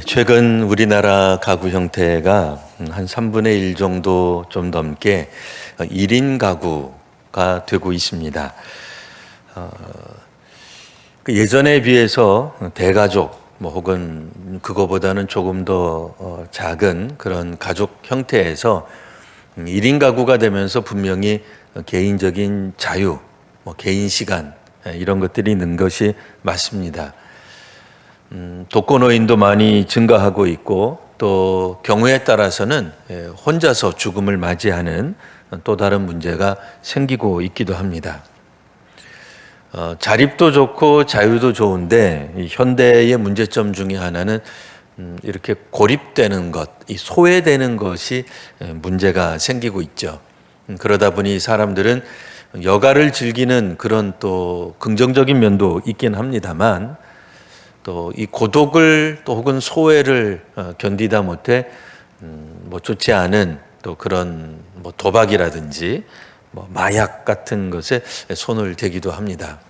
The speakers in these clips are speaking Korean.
최근 우리나라 가구 형태가 한 3분의 1 정도 좀 넘게 1인 가구가 되고 있습니다. 예전에 비해서 대가족 혹은 그거보다는 조금 더 작은 그런 가족 형태에서 1인 가구가 되면서 분명히 개인적인 자유, 개인 시간 이런 것들이 는 것이 맞습니다. 독거노인도 많이 증가하고 있고 또 경우에 따라서는 혼자서 죽음을 맞이하는 또 다른 문제가 생기고 있기도 합니다. 자립도 좋고 자유도 좋은데 이 현대의 문제점 중에 하나는 이렇게 고립되는 것, 이 소외되는 것이 문제가 생기고 있죠. 그러다 보니 사람들은 여가를 즐기는 그런 또 긍정적인 면도 있긴 합니다만 또 이 고독을 또 혹은 소외를 견디다 못해 좋지 않은 또 그런 도박이라든지 마약 같은 것에 손을 대기도 합니다.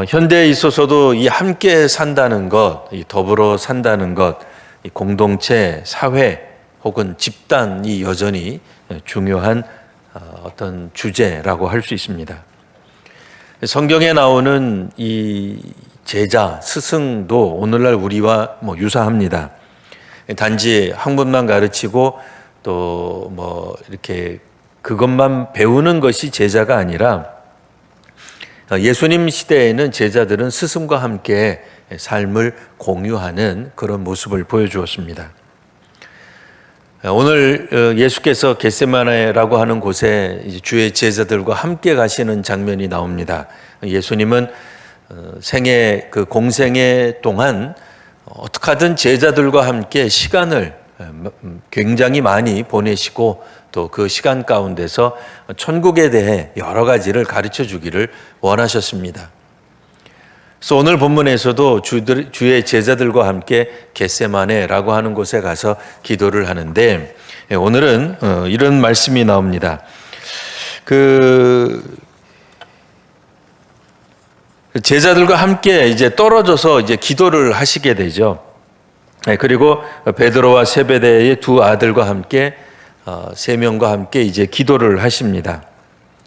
현대에 있어서도 이 함께 산다는 것, 이 더불어 산다는 것, 이 공동체, 사회 혹은 집단이 여전히 중요한 어떤 주제라고 할 수 있습니다. 성경에 나오는 이 제자, 스승도 오늘날 우리와 유사합니다. 단지 학문만 가르치고 또 이렇게 그것만 배우는 것이 제자가 아니라 예수님 시대에는 제자들은 스승과 함께 삶을 공유하는 그런 모습을 보여주었습니다. 오늘 예수께서 겟세마네라고 하는 곳에 주의 제자들과 함께 가시는 장면이 나옵니다. 예수님은 생애 그 공생애 동안 어떻게 하든 제자들과 함께 시간을 굉장히 많이 보내시고 또 그 시간 가운데서 천국에 대해 여러 가지를 가르쳐 주기를 원하셨습니다. 그래서 오늘 본문에서도 주의 제자들과 함께 겟세마네라고 하는 곳에 가서 기도를 하는데 오늘은 이런 말씀이 나옵니다. 제자들과 함께 이제 떨어져서 이제 기도를 하시게 되죠. 그리고 베드로와 세베대의 두 아들과 함께 세 명과 함께 이제 기도를 하십니다.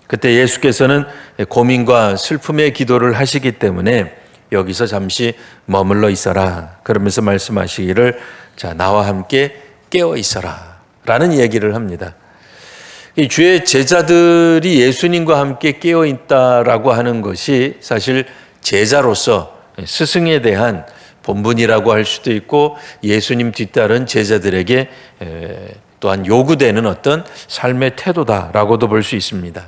그때 예수께서는 고민과 슬픔의 기도를 하시기 때문에 여기서 잠시 머물러 있어라. 그러면서 말씀하시기를 자, 나와 함께 깨어 있어라. 라는 얘기를 합니다. 이 주의 제자들이 예수님과 함께 깨어 있다라고 하는 것이 사실 제자로서 스승에 대한 본분이라고 할 수도 있고 예수님 뒤따른 제자들에게 또한 요구되는 어떤 삶의 태도다라고도 볼 수 있습니다.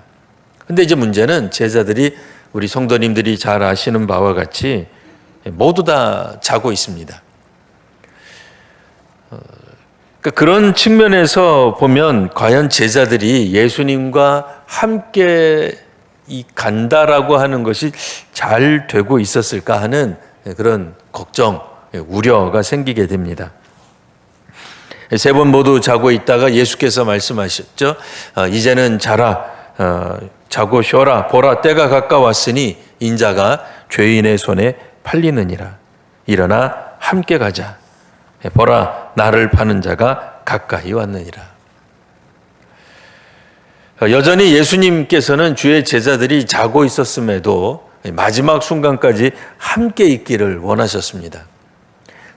근데 이제 문제는 제자들이 우리 성도님들이 잘 아시는 바와 같이 모두 다 자고 있습니다. 그런 측면에서 보면 과연 제자들이 예수님과 함께 간다라고 하는 것이 잘 되고 있었을까 하는 그런 걱정, 우려가 생기게 됩니다. 세 번 모두 자고 있다가 예수께서 말씀하셨죠. 이제는 자라, 자고 쉬어라. 보라, 때가 가까웠으니 인자가 죄인의 손에 팔리느니라. 일어나 함께 가자. 보라, 나를 파는 자가 가까이 왔느니라. 여전히 예수님께서는 주의 제자들이 자고 있었음에도 마지막 순간까지 함께 있기를 원하셨습니다.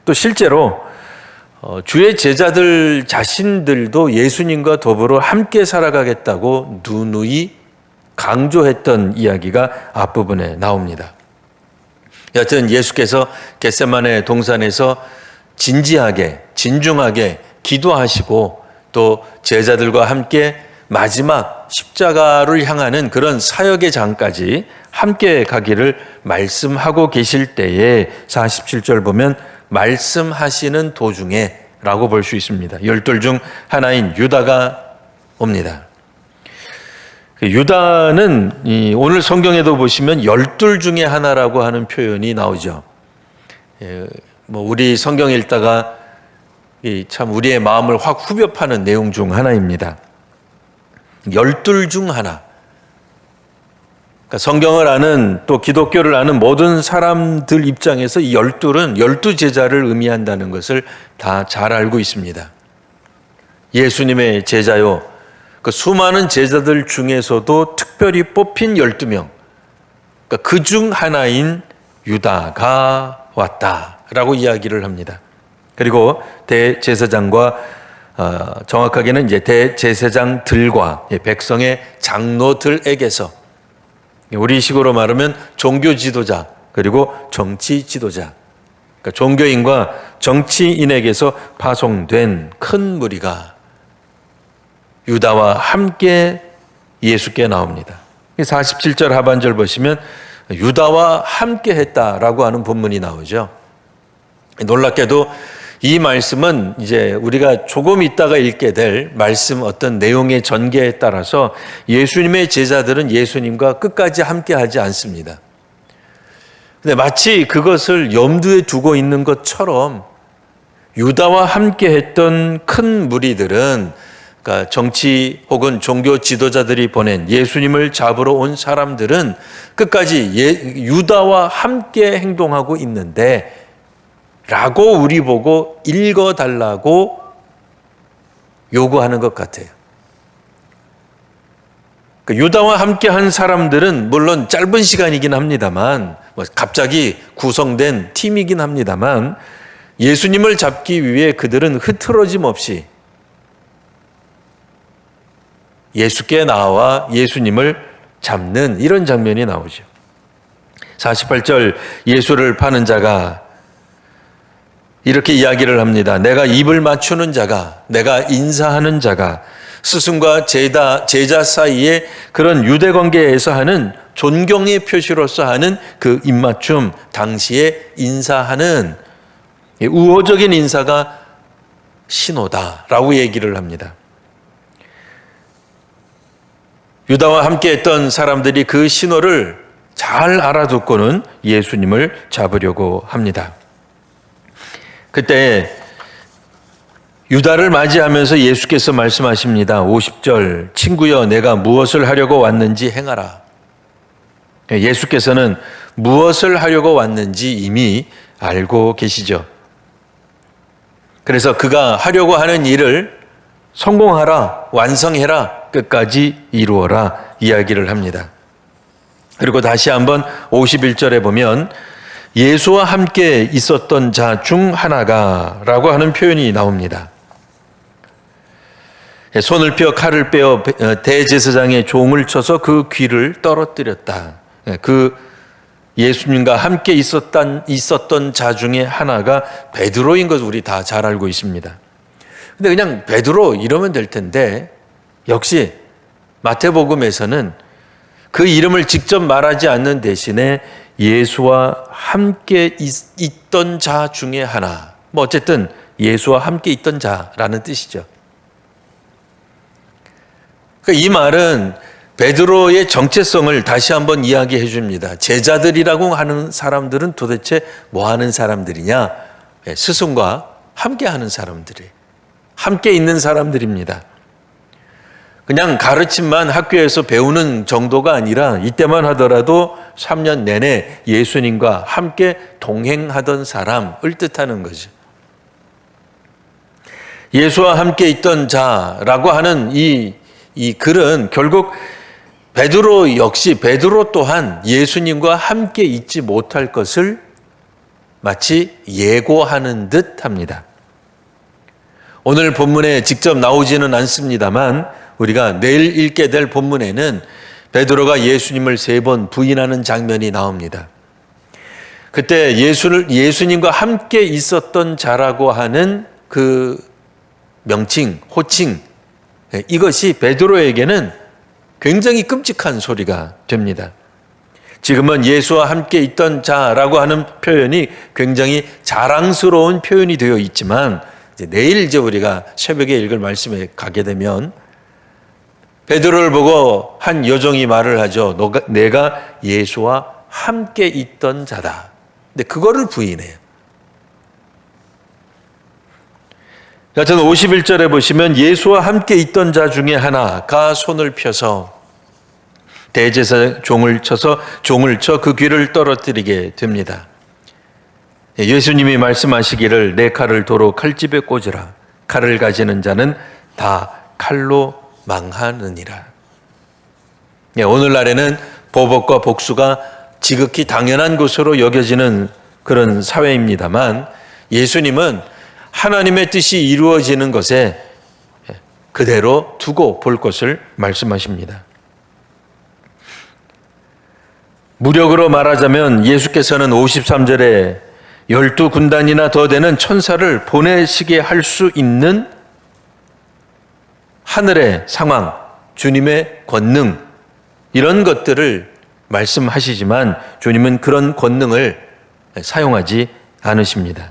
또 실제로 주의 제자들 자신들도 예수님과 더불어 함께 살아가겠다고 누누이 강조했던 이야기가 앞부분에 나옵니다. 여튼 예수께서 겟세마네 동산에서 진지하게 진중하게 기도하시고 또 제자들과 함께 마지막 십자가를 향하는 그런 사역의 장까지 함께 가기를 말씀하고 계실 때에 47절 보면 말씀하시는 도중에 라고 볼 수 있습니다. 12 중 하나인 유다가 옵니다. 유다는 오늘 성경에도 보시면 12 중에 하나라고 하는 표현이 나오죠. 우리 성경 읽다가 참 우리의 마음을 확 후벼 파는 내용 중 하나입니다. 12 중 하나. 그러니까 성경을 아는 또 기독교를 아는 모든 사람들 입장에서 이 12는 12제자를 의미한다는 것을 다 잘 알고 있습니다. 예수님의 제자요. 그 수많은 제자들 중에서도 특별히 뽑힌 12명. 그러니까 그중 하나인 유다가 왔다라고 이야기를 합니다. 그리고 대제사장과 정확하게는 이제 대제사장들과 백성의 장로들에게서 우리식으로 말하면 종교 지도자 그리고 정치 지도자, 그러니까 종교인과 정치인에게서 파송된 큰 무리가 유다와 함께 예수께 나옵니다. 47절 하반절 보시면 유다와 함께 했다라고 하는 본문이 나오죠. 놀랍게도 이 말씀은 이제 우리가 조금 있다가 읽게 될 말씀 어떤 내용의 전개에 따라서 예수님의 제자들은 예수님과 끝까지 함께 하지 않습니다. 근데 마치 그것을 염두에 두고 있는 것처럼 유다와 함께 했던 큰 무리들은, 그러니까 정치 혹은 종교 지도자들이 보낸 예수님을 잡으러 온 사람들은 끝까지 유다와 함께 행동하고 있는데 라고 우리 보고 읽어달라고 요구하는 것 같아요. 유다와 함께 한 사람들은 물론 짧은 시간이긴 합니다만, 갑자기 구성된 팀이긴 합니다만, 예수님을 잡기 위해 그들은 흐트러짐 없이 예수께 나와 예수님을 잡는 이런 장면이 나오죠. 48절 예수를 파는 자가 이렇게 이야기를 합니다. 내가 입을 맞추는 자가, 내가 인사하는 자가, 스승과 제자 사이에 그런 유대 관계에서 하는 존경의 표시로서 하는 그 입맞춤, 당시에 인사하는 우호적인 인사가 신호다라고 얘기를 합니다. 유다와 함께 했던 사람들이 그 신호를 잘 알아듣고는 예수님을 잡으려고 합니다. 그때 유다를 맞이하면서 예수께서 말씀하십니다. 50절, 친구여 내가 무엇을 하려고 왔는지 행하라. 예수께서는 무엇을 하려고 왔는지 이미 알고 계시죠. 그래서 그가 하려고 하는 일을 성공하라, 완성해라, 끝까지 이루어라 이야기를 합니다. 그리고 다시 한번 51절에 보면 예수와 함께 있었던 자 중 하나가 라고 하는 표현이 나옵니다. 손을 펴 칼을 빼어 대제사장의 종을 쳐서 그 귀를 떨어뜨렸다. 그 예수님과 함께 있었던 자 중에 하나가 베드로인 것을 우리 다 잘 알고 있습니다. 근데 그냥 베드로 이러면 될 텐데 역시 마태복음에서는 그 이름을 직접 말하지 않는 대신에 예수와 함께 있던 자 중에 하나, 어쨌든 예수와 함께 있던 자라는 뜻이죠. 이 말은 베드로의 정체성을 다시 한번 이야기해 줍니다. 제자들이라고 하는 사람들은 도대체 뭐 하는 사람들이냐? 스승과 함께 하는 사람들이, 함께 있는 사람들입니다. 그냥 가르침만 학교에서 배우는 정도가 아니라 이때만 하더라도 3년 내내 예수님과 함께 동행하던 사람을 뜻하는 거죠. 예수와 함께 있던 자라고 하는 이 글은 결국 베드로 또한 예수님과 함께 있지 못할 것을 마치 예고하는 듯 합니다. 오늘 본문에 직접 나오지는 않습니다만 우리가 내일 읽게 될 본문에는 베드로가 예수님을 3번 부인하는 장면이 나옵니다. 그때 예수님과 함께 있었던 자라고 하는 그 명칭, 호칭, 이것이 베드로에게는 굉장히 끔찍한 소리가 됩니다. 지금은 예수와 함께 있던 자라고 하는 표현이 굉장히 자랑스러운 표현이 되어 있지만 내일 우리가 새벽에 읽을 말씀에 가게 되면 베드로를 보고 한 여종이 말을 하죠. 내가 예수와 함께 있던 자다. 근데 그거를 부인해요. 여튼 51절에 보시면 예수와 함께 있던 자 중에 하나가 손을 펴서 대제사 종을 쳐 그 귀를 떨어뜨리게 됩니다. 예수님이 말씀하시기를 내 칼을 도로 칼집에 꽂으라. 칼을 가지는 자는 다 칼로 망하느니라. 오늘날에는 보복과 복수가 지극히 당연한 것으로 여겨지는 그런 사회입니다만 예수님은 하나님의 뜻이 이루어지는 것에 그대로 두고 볼 것을 말씀하십니다. 무력으로 말하자면 예수께서는 53절에 12군단이나 더 되는 천사를 보내시게 할 수 있는 하늘의 상황, 주님의 권능, 이런 것들을 말씀하시지만 주님은 그런 권능을 사용하지 않으십니다.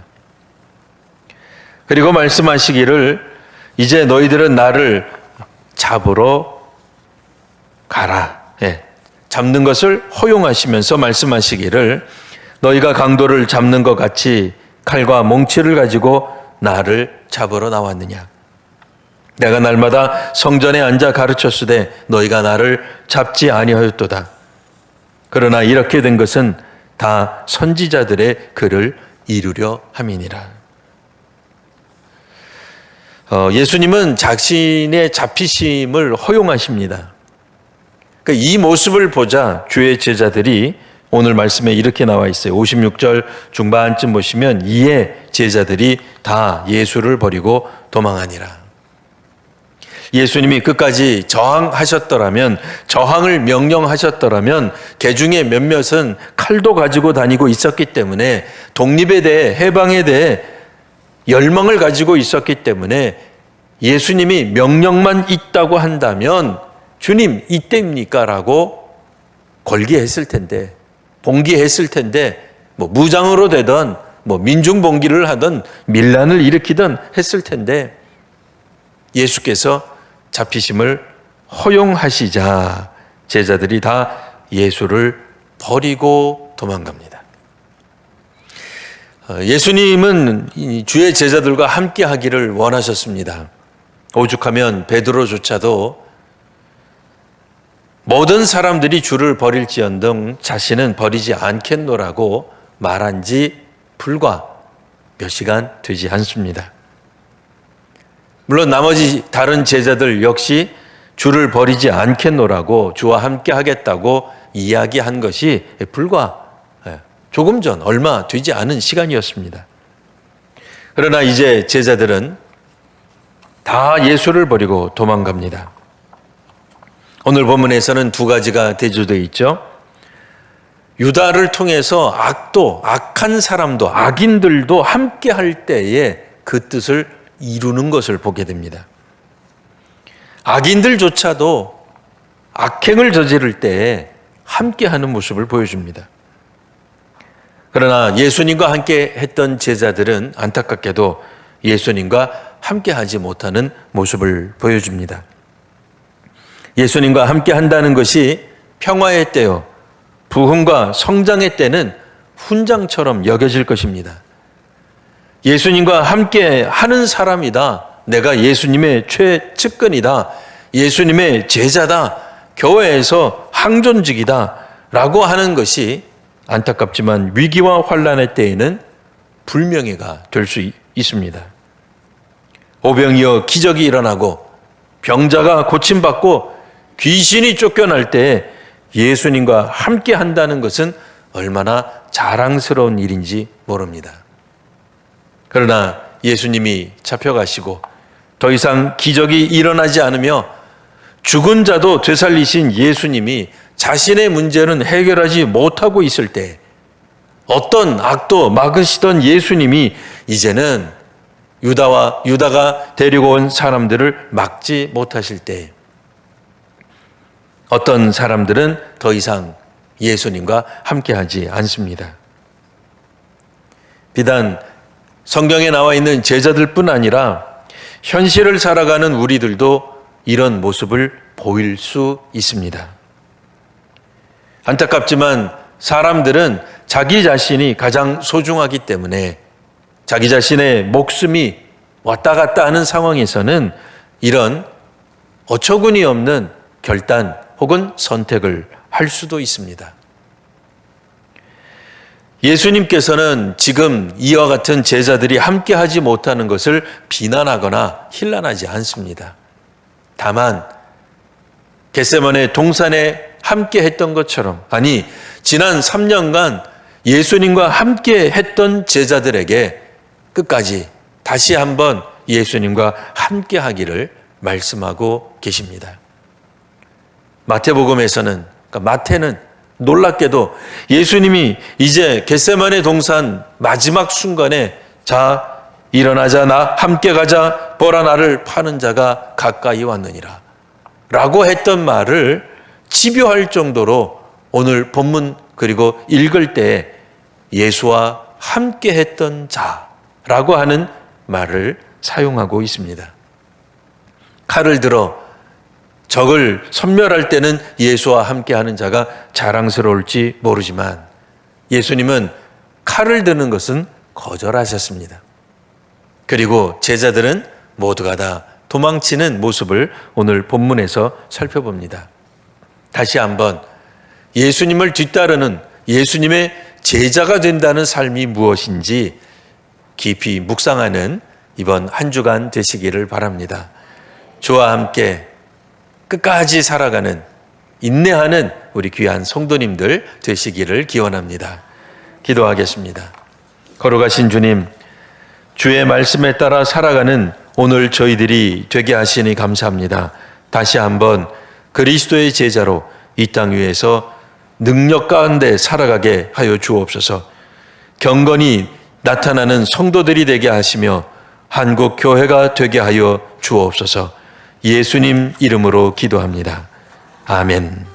그리고 말씀하시기를 이제 너희들은 나를 잡으러 가라. 잡는 것을 허용하시면서 말씀하시기를 너희가 강도를 잡는 것 같이 칼과 몽치를 가지고 나를 잡으러 나왔느냐. 내가 날마다 성전에 앉아 가르쳤으되 너희가 나를 잡지 아니하였도다. 그러나 이렇게 된 것은 다 선지자들의 글을 이루려 함이니라. 예수님은 자신의 잡히심을 허용하십니다. 이 모습을 보자 주의 제자들이 오늘 말씀에 이렇게 나와 있어요. 56절 중반쯤 보시면 이에 제자들이 다 예수를 버리고 도망하니라. 예수님이 끝까지 저항하셨더라면, 저항을 명령하셨더라면 개중에 몇몇은 칼도 가지고 다니고 있었기 때문에 독립에 대해, 해방에 대해 열망을 가지고 있었기 때문에 예수님이 명령만 있다고 한다면 주님 이때입니까? 라고 걸기했을 텐데, 봉기했을 텐데, 무장으로 되던 민중봉기를 하던 밀란을 일으키던 했을 텐데 예수께서 잡히심을 허용하시자 제자들이 다 예수를 버리고 도망갑니다. 예수님은 주의 제자들과 함께 하기를 원하셨습니다. 오죽하면 베드로조차도 모든 사람들이 주를 버릴지언정 자신은 버리지 않겠노라고 말한 지 불과 몇 시간 되지 않습니다. 물론 나머지 다른 제자들 역시 주를 버리지 않겠노라고 주와 함께 하겠다고 이야기한 것이 불과 조금 전 얼마 되지 않은 시간이었습니다. 그러나 이제 제자들은 다 예수를 버리고 도망갑니다. 오늘 본문에서는 두 가지가 대조되어 있죠. 유다를 통해서 악한 사람도, 악인들도 함께 할 때에 그 뜻을 이루는 것을 보게 됩니다. 악인들조차도 악행을 저지를 때에 함께하는 모습을 보여줍니다. 그러나 예수님과 함께 했던 제자들은 안타깝게도 예수님과 함께하지 못하는 모습을 보여줍니다. 예수님과 함께 한다는 것이 평화의 때요, 부흥과 성장의 때는 훈장처럼 여겨질 것입니다. 예수님과 함께 하는 사람이다. 내가 예수님의 최측근이다. 예수님의 제자다. 교회에서 항존직이다. 라고 하는 것이 안타깝지만 위기와 환난의 때에는 불명예가 될 수 있습니다. 오병이어 기적이 일어나고 병자가 고침받고 귀신이 쫓겨날 때 예수님과 함께 한다는 것은 얼마나 자랑스러운 일인지 모릅니다. 그러나 예수님이 잡혀가시고 더 이상 기적이 일어나지 않으며 죽은 자도 되살리신 예수님이 자신의 문제는 해결하지 못하고 있을 때, 어떤 악도 막으시던 예수님이 이제는 유다가 데리고 온 사람들을 막지 못하실 때, 어떤 사람들은 더 이상 예수님과 함께하지 않습니다. 비단 성경에 나와 있는 제자들뿐 아니라 현실을 살아가는 우리들도 이런 모습을 보일 수 있습니다. 안타깝지만 사람들은 자기 자신이 가장 소중하기 때문에 자기 자신의 목숨이 왔다 갔다 하는 상황에서는 이런 어처구니 없는 결단, 혹은 선택을 할 수도 있습니다. 예수님께서는 지금 이와 같은 제자들이 함께 하지 못하는 것을 비난하거나 힐난하지 않습니다. 다만 겟세마네 동산에 함께 했던 것처럼, 아니 지난 3년간 예수님과 함께 했던 제자들에게 끝까지 다시 한번 예수님과 함께 하기를 말씀하고 계십니다. 마태복음에서는, 마태는 놀랍게도 예수님이 이제 겟세마네 동산 마지막 순간에 자 일어나자 나 함께 가자 보라 나를 파는 자가 가까이 왔느니라 라고 했던 말을 집요할 정도로 오늘 본문 그리고 읽을 때 예수와 함께 했던 자라고 하는 말을 사용하고 있습니다. 칼을 들어 적을 섬멸할 때는 예수와 함께하는 자가 자랑스러울지 모르지만 예수님은 칼을 드는 것은 거절하셨습니다. 그리고 제자들은 모두가 다 도망치는 모습을 오늘 본문에서 살펴봅니다. 다시 한번 예수님을 뒤따르는 예수님의 제자가 된다는 삶이 무엇인지 깊이 묵상하는 이번 한 주간 되시기를 바랍니다. 주와 함께 끝까지 살아가는 인내하는 우리 귀한 성도님들 되시기를 기원합니다. 기도하겠습니다. 거룩하신 주님, 주의 말씀에 따라 살아가는 오늘 저희들이 되게 하시니 감사합니다. 다시 한번 그리스도의 제자로 이 땅 위에서 능력 가운데 살아가게 하여 주옵소서. 경건이 나타나는 성도들이 되게 하시며 한국 교회가 되게 하여 주옵소서. 예수님 이름으로 기도합니다. 아멘.